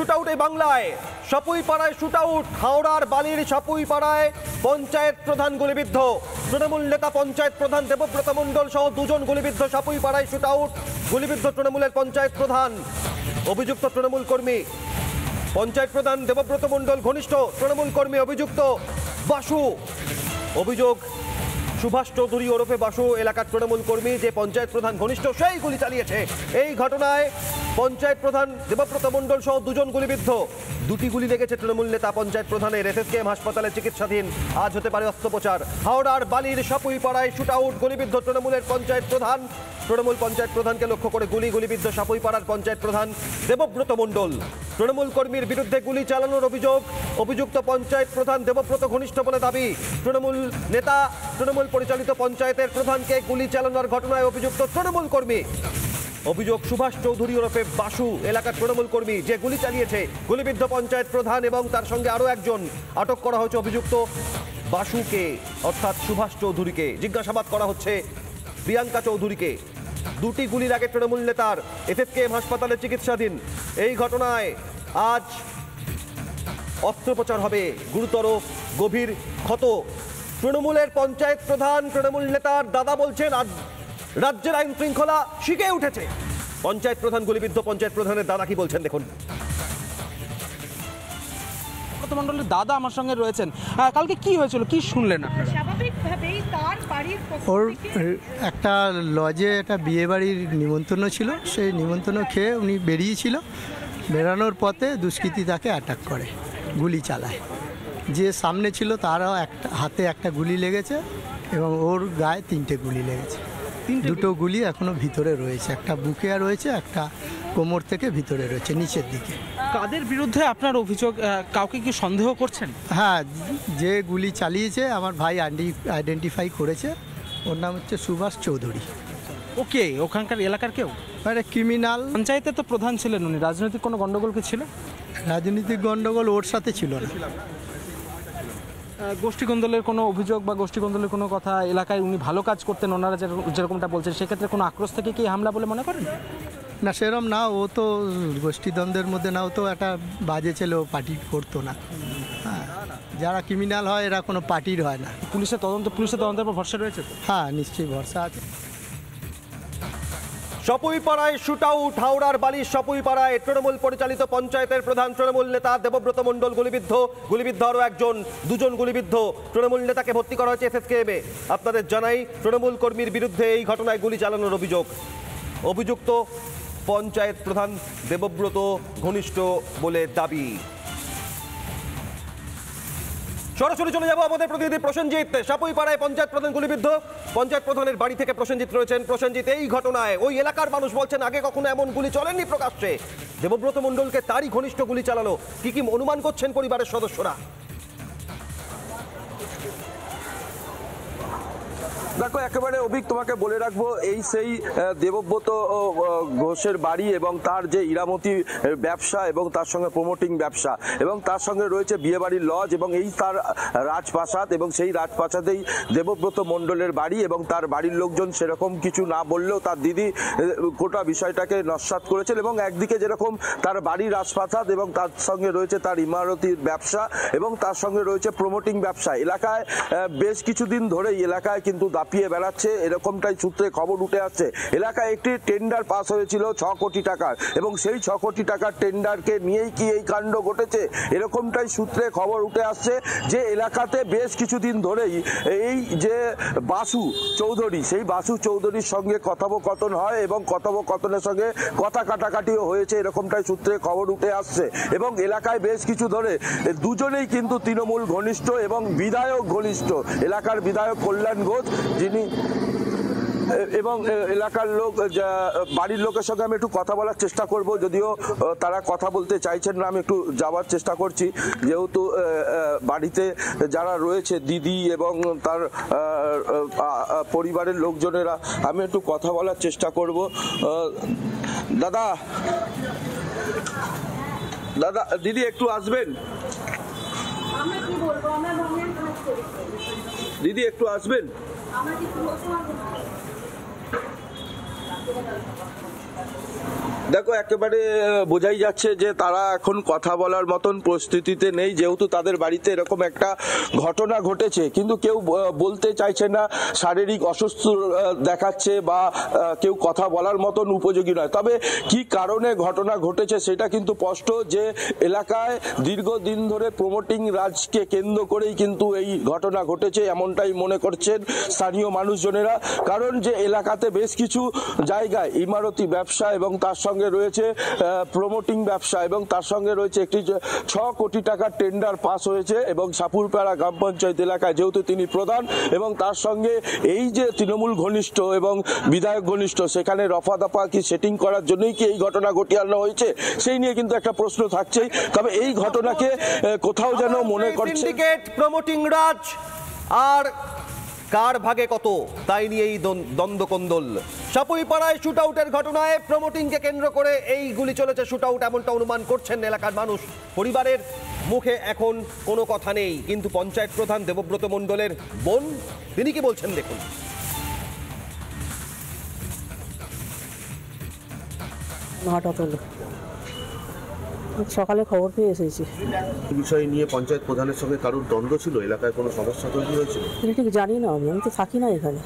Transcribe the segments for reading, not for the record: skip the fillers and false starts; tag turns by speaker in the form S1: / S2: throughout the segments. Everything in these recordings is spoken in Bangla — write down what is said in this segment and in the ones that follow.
S1: শুটআউট এই বাংলায়, সাপুইপাড়ায় শুটআউট। হাওড়ার বালির সাপুইপাড়ায় পঞ্চায়েত প্রধান গুলিবিদ্ধ। তৃণমূল নেতা পঞ্চায়েত প্রধান দেবব্রত মণ্ডল সহ দুজন গুলিবিদ্ধ। সাপুইপাড়ায় শুটআউট, গুলিবিদ্ধ তৃণমূলের পঞ্চায়েত প্রধান। অভিযুক্ত তৃণমূল কর্মী। পঞ্চায়েত প্রধান দেবব্রত মণ্ডল ঘনিষ্ঠ তৃণমূল কর্মী অভিযুক্ত বাসু। অভিযোগ সুভাষ চৌধুরী ওরফে বাসু এলাকার তৃণমূল কর্মী, যে পঞ্চায়েত প্রধান ঘনিষ্ঠ, সেই গুলি চালিয়েছে। এই ঘটনায় পঞ্চায়েত প্রধান দেবব্রত মণ্ডল সহ দুজন গুলিবিদ্ধ। দুটি গুলি লেগেছে তৃণমূল নেতা পঞ্চায়েত প্রধানের। এসএসকেএম হাসপাতালে চিকিৎসাধীন। আজ হতে পারে অস্ত্রোপচার। হাওড়ার বালির সাপুইপাড়ায় শুটআউট, গুলিবিদ্ধ তৃণমূলের পঞ্চায়েত প্রধান। তৃণমূল পঞ্চায়েত প্রধানকে লক্ষ্য করে গুলিবিদ্ধ সাপুইপাড়ার পঞ্চায়েত প্রধান দেবব্রত মণ্ডল। তৃণমূল কর্মীর বিরুদ্ধে গুলি চালানোর অভিযোগ। অভিযুক্ত পঞ্চায়েত প্রধান দেবব্রত ঘনিষ্ঠ বলে দাবি। তৃণমূল নেতা তৃণমূল পরিচালিত পঞ্চায়েতের প্রধানকে গুলি চালানোর ঘটনায় অভিযুক্ত তৃণমূল কর্মী। অভিযোগ সুভাষ চৌধুরী ওরফে বাসু এলাকার তৃণমূল কর্মী, যে গুলি চালিয়েছে। গুলিবিদ্ধ পঞ্চায়েত প্রধান এবং তার সঙ্গে আরও একজন। আটক করা হয়েছে অভিযুক্ত বাসুকে, অর্থাৎ সুভাষ চৌধুরীকে। জিজ্ঞাসাবাদ করা হচ্ছে প্রিয়াঙ্কা চৌধুরীকে। দুটি গুলি লাগে তৃণমূল নেতার। এসএসকেএম হাসপাতালে চিকিৎসাধীন। এই ঘটনায় আজ অস্ত্রোপচার হবে। গুরুতর গভীর ক্ষত। তৃণমূলের পঞ্চায়েত প্রধান তৃণমূল নেতার দাদা বলছেন রাজ্যের আইন শৃঙ্খলা শিখে উঠেছে। পঞ্চায়েত প্রধান গুলিবিদ্ধ পঞ্চায়েত প্রধানের দাদা কি বলছেন দেখুন।
S2: মণ্ডলের দাদা আমার সঙ্গে রয়েছেন। কালকে কি হয়েছিল, কি শুনলেন আপনারা?
S3: স্বাভাবিকভাবেই তার বাড়ির
S4: ওর একটা লজে একটা বিয়ে বাড়ির নিমন্ত্রণ ছিল। সেই নিমন্ত্রণ খেয়ে উনি বেরিয়েছিল। বেরানোর পথে দুষ্কৃতী তাকে অ্যাটাক করে, গুলি চালায়। যে সামনে ছিল তারও একটা হাতে একটা গুলি লেগেছে এবং ওর গায়ে 3টে গুলি লেগেছে। দুটো গুলি এখনো ভিতরে রয়েছে, একটা বুকে রয়েছে, একটা কোমর থেকে ভিতরে রয়েছে নিচের দিকে।
S2: কাদের বিরুদ্ধে আপনার অভিযোগ? কাউকে কি সন্দেহ করছেন?
S4: হ্যাঁ, যে গুলি চালিয়েছে আমার ভাই আইডেন্টিফাই করেছে। ওর নাম হচ্ছে সুভাষ চৌধুরী।
S2: ওকে, ওখানকার এলাকার কেউ?
S4: মানে ক্রিমিনাল।
S2: পঞ্চায়েতে তো প্রধান ছিলেন উনি, রাজনৈতিক কোনো গন্ডগোল কি ছিল?
S4: রাজনৈতিক গন্ডগোল ওর সাথে ছিল না।
S2: গোষ্ঠীদ্বন্দ্বের কোনো অভিযোগ বা গোষ্ঠীদ্বন্দ্বের কোনো কথা, এলাকায় উনি ভালো কাজ করতেন ওনারা যেরকমটা বলছেন, সেক্ষেত্রে কোনো আক্রোশ থেকে কি হামলা বলে মনে করেন?
S4: না, সেরকম না। ও তো গোষ্ঠীদ্বন্দ্বের মধ্যে না, ও তো একটা বাজে ছেলে, ও পার্টি করতো না। হ্যাঁ, যারা ক্রিমিনাল হয় এরা কোনো পার্টির হয় না।
S2: পুলিশের তদন্তের উপর ভরসা রয়েছে তো?
S4: হ্যাঁ, নিশ্চয়ই ভরসা আছে।
S1: সাপুইপাড়ায় শুটআউট। হাওড়ার বালির সাপুইপাড়ায় তৃণমূল পরিচালিত পঞ্চায়েতের প্রধান তৃণমূল নেতা দেবব্রত মণ্ডল গুলিবিদ্ধ আরও একজন। দুজন গুলিবিদ্ধ। তৃণমূল নেতাকে ভর্তি করা হয়েছে এসএসকেএমে। আপনাদের জানাই, তৃণমূল কর্মীর বিরুদ্ধে এই ঘটনায় গুলি চালানোর অভিযোগ। অভিযুক্ত পঞ্চায়েত প্রধান দেবব্রত ঘনিষ্ঠ বলে দাবি। সরাসরি চলে যাবো আমাদের প্রতিনিধি প্রসেনজিৎ। সাপুইপাড়ায় পঞ্চায়েত প্রধান গুলিবিদ্ধ। পঞ্চায়েত প্রধানের বাড়ি থেকে প্রসেনজিৎ রয়েছেন। প্রসেনজিৎ, এই ঘটনায় ওই এলাকার মানুষ বলছেন আগে কখনো এমন গুলি চলেননি প্রকাশ্যে। দেবব্রত মণ্ডলকে তারই ঘনিষ্ঠ গুলি চালালো। কি কি অনুমান করছেন পরিবারের সদস্যরা?
S5: দেখো, একেবারে অভিক তোমাকে বলে রাখবো, এই সেই দেবব্রত ঘোষের বাড়ি এবং তার যে ইরামতি ব্যবসা এবং তার সঙ্গে প্রমোটিং ব্যবসা এবং তার সঙ্গে রয়েছে বিয়েবাড়ির লজ এবং এই তার রাজপ্রাসাদ এবং সেই রাজপ্রাসাদেই দেবব্রত মণ্ডলের বাড়ি এবং তার বাড়ির লোকজন সেরকম কিছু না বললেও তার দিদি গোটা বিষয়টাকে নস্যাৎ করেছেন। এবং একদিকে যেরকম তার বাড়ির রাজপ্রাসাদ এবং তার সঙ্গে রয়েছে তার ইমারতির ব্যবসা এবং তার সঙ্গে রয়েছে প্রমোটিং ব্যবসা। এলাকায় বেশ কিছুদিন ধরেই এলাকায় কিন্তু দাপিয়ে বেড়াচ্ছে, এরকমটাই সূত্রে খবর উঠে আসছে। এলাকায় একটি টেন্ডার পাস হয়েছিল 6 কোটি টাকার এবং সেই 6 কোটি টাকার টেন্ডারকে নিয়েই কি এই কাণ্ড ঘটেছে, এরকমটাই সূত্রে খবর উঠে আসছে। যে এলাকাতে বেশ কিছুদিন ধরেই এই যে বাসু চৌধুরী, সেই বাসু চৌধুরীর সঙ্গে কথোপকথন হয় এবং কথোপকথনের সঙ্গে কথা কাটাকাটিও হয়েছে, এরকমটাই সূত্রে খবর উঠে আসছে। এবং এলাকায় বেশ কিছু ধরে দুজনেই কিন্তু তৃণমূল ঘনিষ্ঠ এবং বিধায়ক ঘনিষ্ঠ। এলাকার বিধায়ক কল্যাণ ঘোষ, যিনি এবং এলাকার লোক, বাড়ির লোকের সঙ্গে আমি একটু কথা বলার চেষ্টা করব, যদিও তারা কথা বলতে চাইছেন না। আমি একটু যাওয়ার চেষ্টা করছি, যেহেতু বাড়িতে যারা রয়েছে দিদি এবং তার পরিবারের লোকজনেরা, আমি একটু কথা বলার চেষ্টা করব। দাদা, দিদি একটু আসবেন। দিদি একটু আসবেন। দেখো একেবারে বোঝাই যাচ্ছে যে তারা এখন কথা বলার মতন পরিস্থিতিতে নেই, যেহেতু তাদের বাড়িতে এরকম একটা ঘটনা ঘটেছে, কিন্তু কেউ বলতে চাইছে না, শারীরিক অসুস্থ দেখাচ্ছে বা কেউ কথা বলার মতন উপযোগী নয়। তবে কি কারণে ঘটনা ঘটেছে সেটা কিন্তু স্পষ্ট, যে এলাকায় দীর্ঘদিন ধরে প্রমোটিং রাজকে কেন্দ্র করেই কিন্তু এই ঘটনা ঘটেছে, এমনটাই মনে করছেন স্থানীয় মানুষজনেরা। কারণ যে এলাকাতে বেশ কিছু জায়গায় ইমারতি ব্যবসা এবং তার সঙ্গে রয়েছে প্রমোটিং ব্যবসা এবং তার সঙ্গে রয়েছে একটি 6 কোটি টাকার টেন্ডার পাস হয়েছে, এবং সাপুরপাড়া গ্রাম পঞ্চায়েত এলাকায় যেহেতু তিনি প্রধান এবং তার সঙ্গে এই যে তৃণমূল ঘনিষ্ঠ এবং বিধায়ক ঘনিষ্ঠ, সেখানে রফা দফা কি সেটিং করার জন্যই কি এই ঘটনা ঘটিয়ে আনা হয়েছে, সেই নিয়ে কিন্তু একটা প্রশ্ন থাকছেই। তবে এই ঘটনাকে কোথাও যেন মনে করছে
S1: সিন্ডিকেট প্রমোটিং রাজ আর কার ভাগে কত, তাই নিয়ে এই দ্বন্দ্বকন্দল। সাপুইপাড়ায় শুট আউটের ঘটনায় প্রমোটিংকে কেন্দ্র করে এই গুলি চলেছে, শুট আউট এমনটা অনুমান করছেন এলাকার মানুষ। পরিবারের মুখে এখন কোনো কথা নেই, কিন্তু পঞ্চায়েত প্রধান দেবব্রত মণ্ডলের বোন তিনি কি বলছেন দেখুন।
S6: হঠাৎ হলো, সকালে খবর পেয়ে এসেছি।
S7: বিষয় নিয়ে পঞ্চায়েত প্রধানের সঙ্গে কারোর দ্বন্দ্ব ছিল, এলাকায় কোনো সমস্যা তৈরি হয়েছিল?
S6: এটা ঠিক জানি না, আমি তো থাকি না এখানে,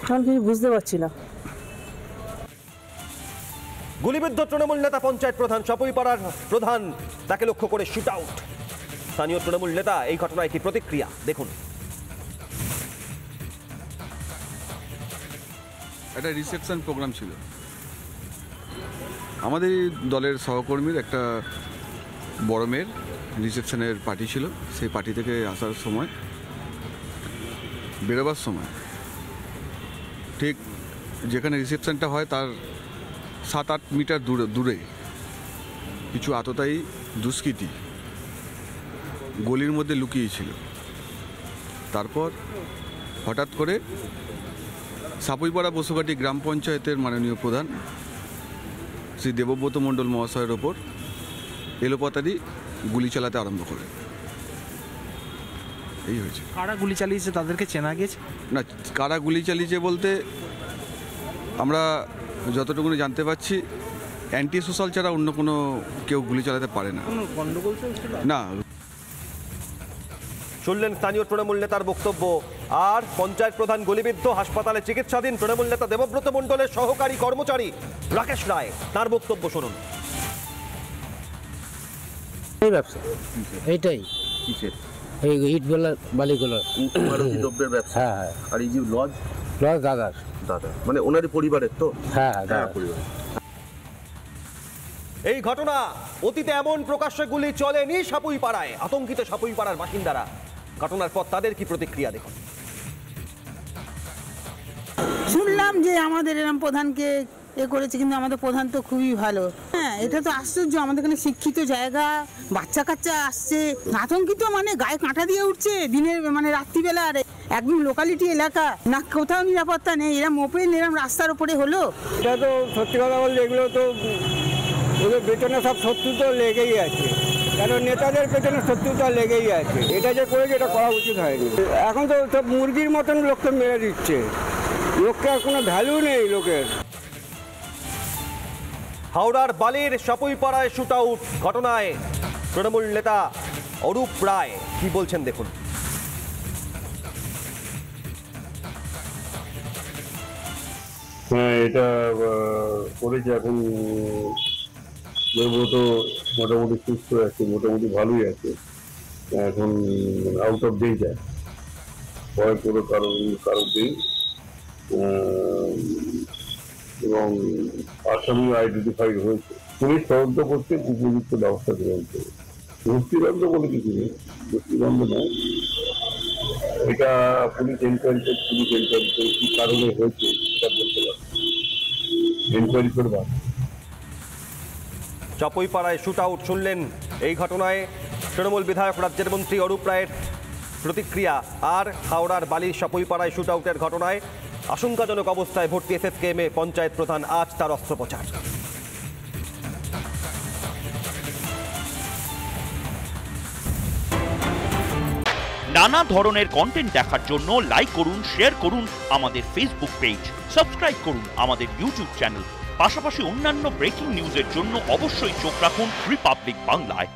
S6: এখন কিছু বুঝতে পারছি না।
S1: গুলিবিদ্ধ তৃণমূল নেতা পঞ্চায়েত প্রধান, সাপুইপাড়ার প্রধান, তাকে লক্ষ্য করে শুট আউট। স্থানীয় তৃণমূল নেতা এই ঘটনায় কি প্রতিক্রিয়া দেখুন।
S8: একটা রিসেপশন প্রোগ্রাম ছিল, আমাদের দলের সহকর্মীর একটা বড় মেয়ের রিসেপশনের পার্টি ছিল। সেই পার্টি থেকে আসার সময়, বেরোবার সময়, ঠিক যেখানে রিসেপশনটা হয় তার 7-8 মিটার দূরে কিছু আততায়ী দুষ্কৃতী গলির মধ্যে লুকিয়েছিল। তারপর হঠাৎ করে সাপুইপাড়া বসুঘাটি গ্রাম পঞ্চায়েতের মাননীয় প্রধান শ্রী দেবব্রত মণ্ডল মহাশয়ের ওপর এলোপাতাড়ি গুলি চালাতে আরম্ভ করে। এই হয়েছে।
S2: কারা গুলি চালিয়েছে তাদেরকে চেনা গেছে
S8: না, কারা গুলি চালিয়েছে বলতে আমরা যতটুকু জানতে পারছি, অ্যান্টি সোশ্যাল ছাড়া অন্য কোনো কেউ গুলি চালাতে পারে না।
S2: গন্ডগোল
S8: না,
S1: শুনলেন স্থানীয় তৃণমূল নেতার বক্তব্য। আর পঞ্চায়েত প্রধান গুলিবিদ্ধ, হাসপাতালে চিকিৎসাধীন তৃণমূল নেতা দেবব্রত মণ্ডলের সহকারী কর্মচারী রাকেশ রায়, তার বক্তব্য শুনুন।
S9: এই ব্যবসা এইটাই,
S7: কিসের?
S9: এই ইটগুলো বালিগুলো,
S7: ইমারতি দ্রব্যের ব্যবসা।
S9: হ্যাঁ হ্যাঁ।
S7: আর এই যে লজ,
S9: লজ দাদার।
S7: দাদা মানে ওনারই পরিবারের তো?
S9: হ্যাঁ হ্যাঁ,
S7: হ্যাঁ,
S9: দাদা।
S7: পরিবার।
S1: এই ঘটনা অতীতে এমন প্রকাশ্যে গুলি চলেনি সাপুইপাড়ায়। আতঙ্কিত সাপুইপাড়ার বাসিন্দারা। ঘটনার পর তাদের কি প্রতিক্রিয়া দেখুন।
S10: শুনলাম যে আমাদের এরকম প্রধানকে করেছে, কিন্তু আমাদের প্রধান তো খুবই ভালো। হ্যাঁ, এটা তো আশ্চর্য, আমাদের এখানে শিক্ষিত জায়গা, বাচ্চা কাচ্চা আসছে, আতঙ্কিত মানে গায়ে কাঁটা দিয়ে উঠছে দিনের মানে রাত্রিবেলা। আর একদম লোকালিটি এলাকা, না কোথাও নিরাপত্তা নেই, এরম ওপেন এরম রাস্তার উপরে হলো।
S11: এটা তো সত্যি কথা বলতে এগুলো তো ওদের পেছনে সব শত্রু তো লেগেই আছে, কারণ নেতাদের পেছনে শত্রু তো লেগেই আছে। এটা যে করেছে এটা করা উচিত হয়নি। এখন তো সব মুরগির মতন লোককে মেরে দিচ্ছে, লোককে আর কোনো ভ্যালু নেই লোকের।
S1: হাওড়ার বালির সাপুইপাড়ায় শুট আউট ঘটনায় তৃণমূল নেতা অরূপ রায় কি বলছেন দেখুন।
S12: হ্যাঁ, এটা করেছে। এখন দেবব্রত মোটামুটি সুস্থ আছে, মোটামুটি ভালোই আছে। এখন আউট অফ ডেঞ্জার, ভয় কোনো কারণ নেই। এবং আসামি আইডেন্টিফাইড হয়েছে। পুলিশ তদন্ত করতে উপযুক্ত ব্যবস্থা গ্রহণ করে। গোষ্ঠীদ্বন্দ্ব বলে কিছু নেই, গোষ্ঠীদ্বন্দ্ব নয় এটা। পুলিশ এনকোয়ারি করে কি কারণে হয়েছে সেটা বলতে পারছে, এনকোয়ারি করবা।
S1: চাপুইপাড়ায় শুট আউট শুনলেন। এই ঘটনায় তৃণমূল বিধায়ক রাজ্যের মন্ত্রী অরূপ রায়ের প্রতিক্রিয়া। আর হাওড়ার বালির চাপুইপাড়ায় শুট আউটের ঘটনায় আশঙ্কাজনক অবস্থায় ভর্তি এসএসকেএমে পঞ্চায়েত প্রধান, আজ তার অস্ত্রোপচার।
S13: নানা ধরনের কন্টেন্ট দেখার জন্য লাইক করুন, শেয়ার করুন আমাদের ফেসবুক পেজ, সাবস্ক্রাইব করুন আমাদের ইউটিউব চ্যানেল। পাশাপাশি অন্যান্য ব্রেকিং নিউজের জন্য অবশ্যই চোখ রাখুন রিপাবলিক বাংলায়।